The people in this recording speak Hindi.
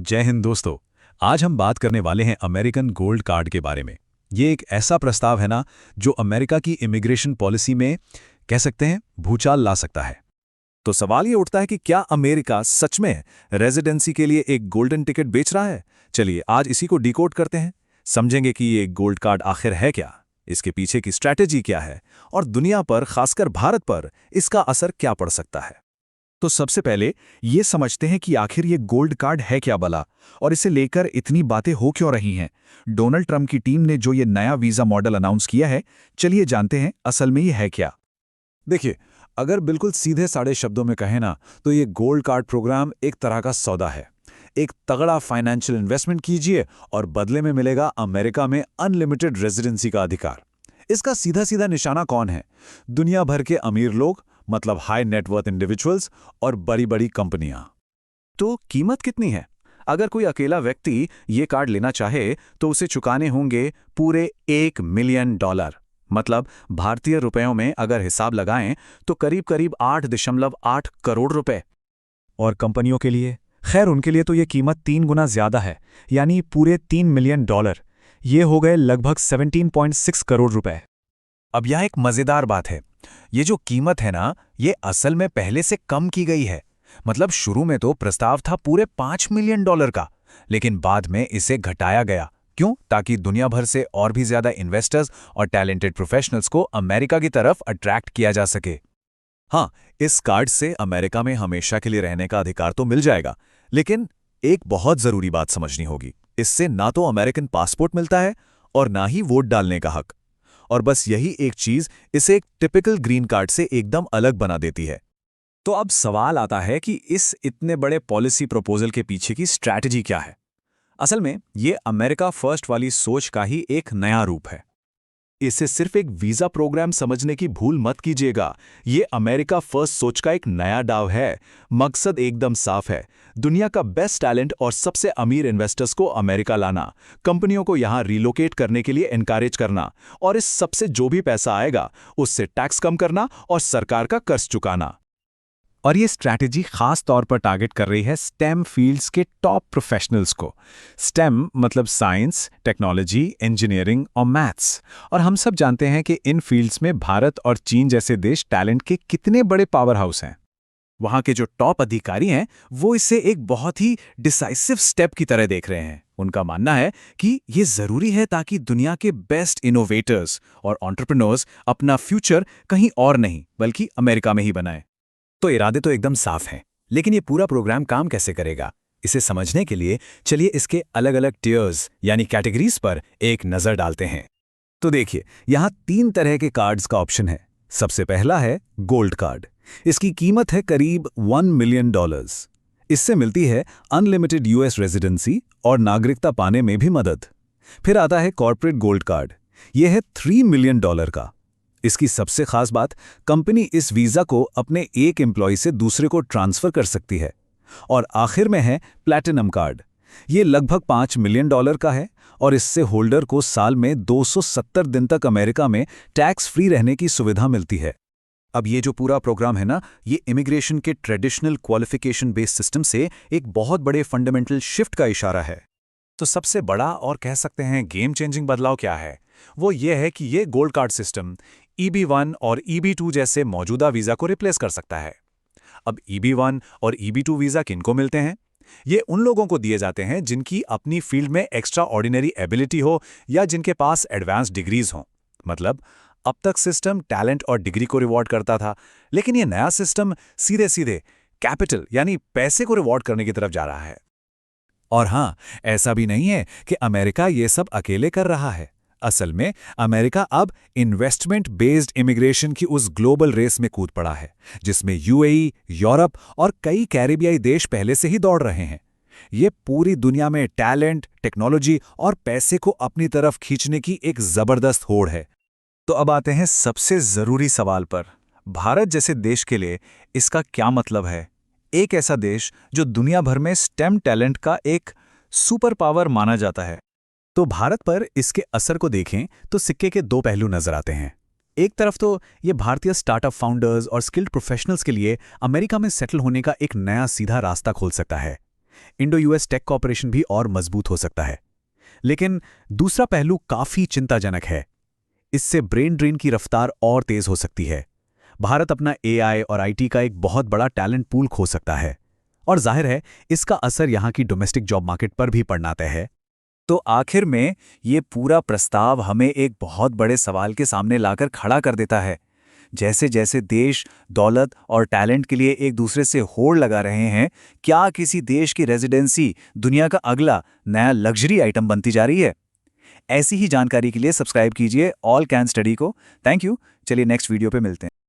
जय हिंद दोस्तों। आज हम बात करने वाले हैं अमेरिकन गोल्ड कार्ड के बारे में। ये एक ऐसा प्रस्ताव है ना जो अमेरिका की इमिग्रेशन पॉलिसी में कह सकते हैं भूचाल ला सकता है। तो सवाल ये उठता है कि क्या अमेरिका सच में रेजिडेंसी के लिए एक गोल्डन टिकट बेच रहा है। चलिए आज इसी को डिकोड करते हैं, समझेंगे कि ये गोल्ड कार्ड आखिर है क्या, इसके पीछे की स्ट्रैटेजी क्या है और दुनिया पर, खासकर भारत पर इसका असर क्या पड़ सकता है। तो सबसे पहले ये समझते हैं कि आखिर ये गोल्ड कार्ड है क्या भला, और इसे लेकर इतनी बातें हो क्यों रही हैं। डोनाल्ड ट्रंप की टीम ने जो ये नया वीजा मॉडल अनाउंस किया है, चलिए जानते हैं असल में ये है क्या। देखिए, अगर बिल्कुल सीधे साढ़े शब्दों में कहें ना तो ये गोल्ड कार्ड प्रोग्राम एक तरह का सौदा है। एक तगड़ा फाइनेंशियल इन्वेस्टमेंट कीजिए और बदले में मिलेगा अमेरिका में अनलिमिटेड रेजिडेंसी का अधिकार। इसका सीधा सीधा निशाना कौन है? दुनिया भर के अमीर लोग, मतलब हाई नेटवर्थ इंडिविजुअल्स और बड़ी बड़ी कंपनियां। तो कीमत कितनी है? अगर कोई अकेला व्यक्ति ये कार्ड लेना चाहे तो उसे चुकाने होंगे पूरे $1 मिलियन। मतलब भारतीय रुपयों में अगर हिसाब लगाएं तो करीब करीब 8.8 करोड़ रुपए। और कंपनियों के लिए, खैर उनके लिए तो ये कीमत 3 गुना ज्यादा है, यानी पूरे $3 मिलियन। ये हो गए लगभग 17.6 करोड़ रुपए। अब यह एक मजेदार बात है, ये जो कीमत है ना, ये असल में पहले से कम की गई है। मतलब शुरू में तो प्रस्ताव था पूरे $5 मिलियन का, लेकिन बाद में इसे घटाया गया। क्यों? ताकि दुनिया भर से और भी ज्यादा इन्वेस्टर्स और टैलेंटेड प्रोफेशनल्स को अमेरिका की तरफ अट्रैक्ट किया जा सके। हाँ, इस कार्ड से अमेरिका में हमेशा के लिए रहने का अधिकार तो मिल जाएगा, लेकिन एक बहुत जरूरी बात समझनी होगी। इससे ना तो अमेरिकन पासपोर्ट मिलता है और ना ही वोट डालने का हक। और बस यही एक चीज इसे एक टिपिकल ग्रीन कार्ड से एकदम अलग बना देती है। तो अब सवाल आता है कि इस इतने बड़े पॉलिसी प्रपोजल के पीछे की स्ट्रैटेजी क्या है। असल में ये अमेरिका फर्स्ट वाली सोच का ही एक नया रूप है। इसे सिर्फ एक वीजा प्रोग्राम समझने की भूल मत कीजिएगा। ये अमेरिका फर्स्ट सोच का एक नया डाव है। मकसद एकदम साफ है, दुनिया का बेस्ट टैलेंट और सबसे अमीर इन्वेस्टर्स को अमेरिका लाना, कंपनियों को यहां रिलोकेट करने के लिए एनकरेज करना, और इस सबसे जो भी पैसा आएगा उससे टैक्स कम करना और सरकार का कर्ज चुकाना। और ये स्ट्रैटेजी खास तौर पर टारगेट कर रही है स्टेम फील्ड्स के टॉप प्रोफेशनल्स को। स्टेम मतलब साइंस, टेक्नोलॉजी, इंजीनियरिंग और मैथ्स। और हम सब जानते हैं कि इन फील्ड्स में भारत और चीन जैसे देश टैलेंट के कितने बड़े पावर हाउस हैं। वहां के जो टॉप अधिकारी हैं वो इसे एक बहुत ही डिसाइसिव स्टेप की तरह देख रहे हैं। उनका मानना है कि ये जरूरी है ताकि दुनिया के बेस्ट इनोवेटर्स और एंटरप्रेन्योर्स अपना फ्यूचर कहीं और नहीं बल्कि अमेरिका में ही बनाएं। तो इरादे तो एकदम साफ हैं, लेकिन ये पूरा प्रोग्राम काम कैसे करेगा, इसे समझने के लिए चलिए इसके अलग अलग टियर्स यानी कैटेगरीज पर एक नजर डालते हैं। तो देखिए, यहाँ 3 तरह के कार्ड्स का ऑप्शन है। सबसे पहला है गोल्ड कार्ड। इसकी कीमत है करीब $1 मिलियन। इससे मिलती है अनलिमिटेड यूएस रेजिडेंसी और नागरिकता पाने में भी मदद। फिर आता है कॉर्पोरेट गोल्ड कार्ड। यह है $3 मिलियन का। इसकी सबसे खास बात, कंपनी इस वीजा को अपने एक एम्प्लॉय से दूसरे को ट्रांसफर कर सकती है। और आखिर में है प्लैटिनम कार्ड। ये लगभग $5 मिलियन का है और इससे होल्डर को साल में 270 दिन तक अमेरिका में टैक्स फ्री रहने की सुविधा मिलती है। अब ये जो पूरा प्रोग्राम है ना, ये इमिग्रेशन के ट्रेडिशनल क्वालिफिकेशन बेस्ड सिस्टम से एक बहुत बड़े फंडामेंटल शिफ्ट का इशारा है। तो सबसे बड़ा और कह सकते हैं गेम चेंजिंग बदलाव क्या है? वो ये है कि ये गोल्ड कार्ड सिस्टम EB1 और EB2 जैसे मौजूदा वीजा को रिप्लेस कर सकता है। अब EB1 और EB2 वीजा किनको मिलते हैं? ये उन लोगों को दिए जाते हैं जिनकी अपनी फील्ड में एक्स्ट्रा ऑर्डिनरी एबिलिटी हो या जिनके पास एडवांस डिग्रीज हों। मतलब अब तक सिस्टम टैलेंट और डिग्री को रिवॉर्ड करता था, लेकिन ये नया सिस्टम सीधे सीधे कैपिटल यानी पैसे को रिवॉर्ड करने की तरफ जा रहा है। और हाँ, ऐसा भी नहीं है कि अमेरिका ये सब अकेले कर रहा है। असल में अमेरिका अब इन्वेस्टमेंट बेस्ड इमिग्रेशन की उस ग्लोबल रेस में कूद पड़ा है, जिसमें UAE, यूरोप और कई कैरिबियाई देश पहले से ही दौड़ रहे हैं। ये पूरी दुनिया में टैलेंट, टेक्नोलॉजी और पैसे को अपनी तरफ खींचने की एक जबरदस्त होड़ है। तो अब आते हैं सबसे जरूरी सवाल पर। भारत जैसे देश के लिए इसका क्या मतलब है? एक ऐसा देश जो दुनिया भर में स्टेम टैलेंट का एक सुपर पावर माना जाता है। तो भारत पर इसके असर को देखें तो सिक्के के 2 पहलू नजर आते हैं। एक तरफ तो ये भारतीय स्टार्टअप फाउंडर्स और स्किल्ड प्रोफेशनल्स के लिए अमेरिका में सेटल होने का एक नया सीधा रास्ता खोल सकता है। इंडो यूएस टेक कॉर्पोरेशन भी और मजबूत हो सकता है। लेकिन दूसरा पहलू काफी चिंताजनक है। इससे ब्रेन ड्रेन की रफ्तार और तेज हो सकती है। भारत अपना एआई और आईटी का एक बहुत बड़ा टैलेंट पूल खो सकता है, और जाहिर है इसका असर यहाँ की डोमेस्टिक जॉब मार्केट पर भी पड़ना तय है। तो आखिर में ये पूरा प्रस्ताव हमें एक बहुत बड़े सवाल के सामने लाकर खड़ा कर देता है। जैसे जैसे देश दौलत और टैलेंट के लिए एक दूसरे से होड़ लगा रहे हैं, क्या किसी देश की रेजिडेंसी दुनिया का अगला नया लग्जरी आइटम बनती जा रही है? ऐसी ही जानकारी के लिए सब्सक्राइब कीजिए ऑल कैन स्टडी को। Thank you. चलिए नेक्स्ट वीडियो पे मिलते हैं।